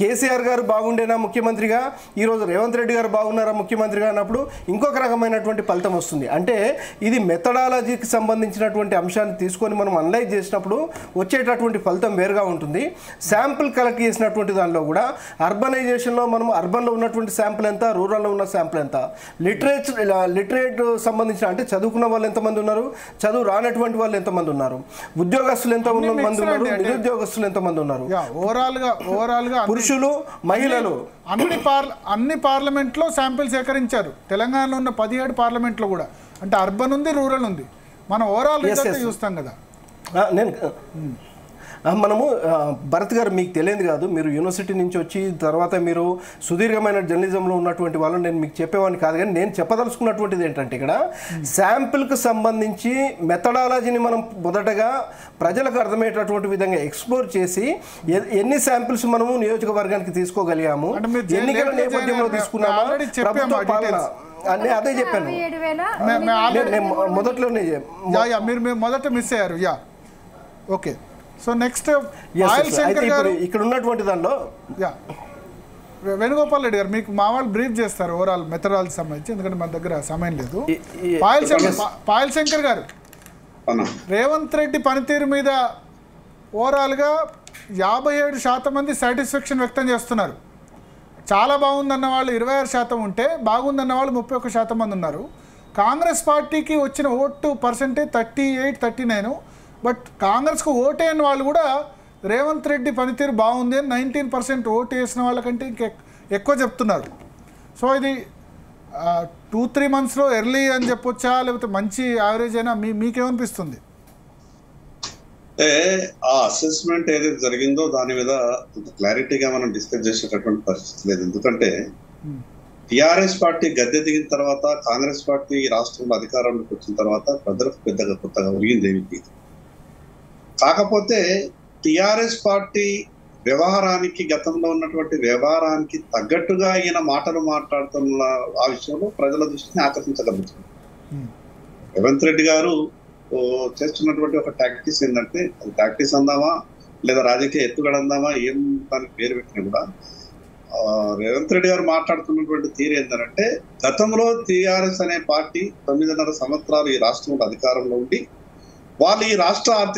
కేసీఆర్ గారు బాగుండేనా ముఖ్యమంత్రిగా, ఈరోజు రేవంత్ రెడ్డి గారు బాగున్నారా ముఖ్యమంత్రిగా అన్నప్పుడు ఇంకొక రకమైనటువంటి ఫలితం వస్తుంది. అంటే ఇది మెథడాలజీకి సంబంధించినటువంటి అంశాన్ని తీసుకొని మనం అనలైజ్ చేసినప్పుడు వచ్చేటటువంటి ఫలితం వేరుగా ఉంటుంది. శాంపుల్ కలెక్ట్ చేసినటువంటి దానిలో కూడా అర్బనైజేషన్లో మనం అర్బన్లో ఉన్నటువంటి శాంపుల్ ఎంత, రూరల్లో ఉన్న శాంపుల్ ఎంత, లిటరేట్ సంబంధించిన అంటే చదువుకున్న వాళ్ళు ఎంతమంది ఉన్నారు, చదువు రానటువంటి వాళ్ళు ఎంతమంది ఉన్నారు, ఉద్యోగస్తులు ఎంతమంది ఉన్నారు, నిరుద్యోగస్తులు ఎంతమంది ఉన్నారు, ఓవరాల్గా పురుషులు మహిళలు అన్ని పార్లమెంట్లో శాంపిల్ సేకరించారు. తెలంగాణలో ఉన్న 17 పార్లమెంట్లో కూడా, అంటే అర్బన్ ఉంది, రూరల్ ఉంది. మనం ఓవరాల్ రిజల్ట్ చూస్తాం కదా. మనము భరత్ గారు మీకు తెలియదు కాదు, మీరు యూనివర్సిటీ నుంచి వచ్చి తర్వాత మీరు సుదీర్ఘమైన జర్నలిజంలో ఉన్నటువంటి వాళ్ళు, నేను మీకు చెప్పేవాడిని కాదు. కానీ నేను చెప్పదలుచుకున్నటువంటిది ఏంటంటే ఇక్కడ శాంపిల్కి సంబంధించి మెథడాలజీని మనం మొదటగా ప్రజలకు అర్థమయ్యేటటువంటి విధంగా ఎక్స్ప్లోర్ చేసి ఎన్ని శాంపిల్స్ మనము నియోజకవర్గానికి తీసుకోగలిగాము, ఎన్నికల నేపథ్యంలో తీసుకున్నామా, ప్రభుత్వ పాలన అదే చెప్పాను మొదట్లోనే. మీరు మొదట మిస్ అయ్యారు. ఓకే, సో నెక్స్ట్ ఇక్కడ ఉన్నటువంటి దానిలో వేణుగోపాల్ రెడ్డి గారు మీకు మా వాళ్ళు బ్రీఫ్ చేస్తారు ఓవరాల్ మెథడాలజీ సంబంధించి, ఎందుకంటే మన దగ్గర సమయం లేదు. పాయల్ శంకర్ గారు, రేవంత్ రెడ్డి పనితీరు మీద ఓవరాల్గా 57% మంది సాటిస్ఫాక్షన్ వ్యక్తం చేస్తున్నారు. చాలా బాగుందన్న వాళ్ళు 26% ఉంటే, బాగుందన్న వాళ్ళు 31% మంది ఉన్నారు. కాంగ్రెస్ పార్టీకి వచ్చిన ఓటు పర్సెంటేజ్ 38-39. బట్ కాంగ్రెస్కు ఓటేయని వాళ్ళు కూడా రేవంత్ రెడ్డి పనితీరు బాగుంది అని 19% ఓటు వేసిన వాళ్ళకంటే ఎక్కువ చెప్తున్నారు. సో ఇది 2-3 మంత్స్లో ఎర్లీ అని చెప్పొచ్చా, లేకపోతే మంచి యావరేజ్ అయినా మీకేమనిపిస్తుంది? ఆ అసెస్మెంట్ ఏదైతే జరిగిందో దాని మీద క్లారిటీగా మనం డిస్కస్ చేసేటటువంటి పరిస్థితి లేదు. ఎందుకంటే టిఆర్ఎస్ పార్టీ గద్దె దిగిన తర్వాత, కాంగ్రెస్ పార్టీ రాష్ట్రంలో అధికారంలోకి వచ్చిన తర్వాత ప్రజలకు పెద్దగా కొత్తగా ఒరిగింది ఏమిటి. కాకపోతే టిఆర్ఎస్ పార్టీ వ్యవహారానికి, గతంలో ఉన్నటువంటి వ్యవహారానికి తగ్గట్టుగా ఈయన మాటలు మాట్లాడుతున్న ఆ విషయంలో ప్రజల దృష్టిని ఆకర్షించగలుగుతుంది. రేవంత్ రెడ్డి గారు చేస్తున్నటువంటి ఒక టాక్టిక్స్ ఏంటంటే, అది టాక్టిక్స్ అందామా లేదా రాజకీయ ఎత్తుగడ అందామా, ఏం దానికి పేరు పెట్టినా కూడా రేవంత్ రెడ్డి గారు మాట్లాడుతున్నటువంటి తీరు ఏంటంటే, గతంలో టిఆర్ఎస్ అనే పార్టీ 9.5 సంవత్సరాలు ఈ రాష్ట్రంలో అధికారంలో ఉండి వాళ్ళు ఈ రాష్ట్ర ఆర్థిక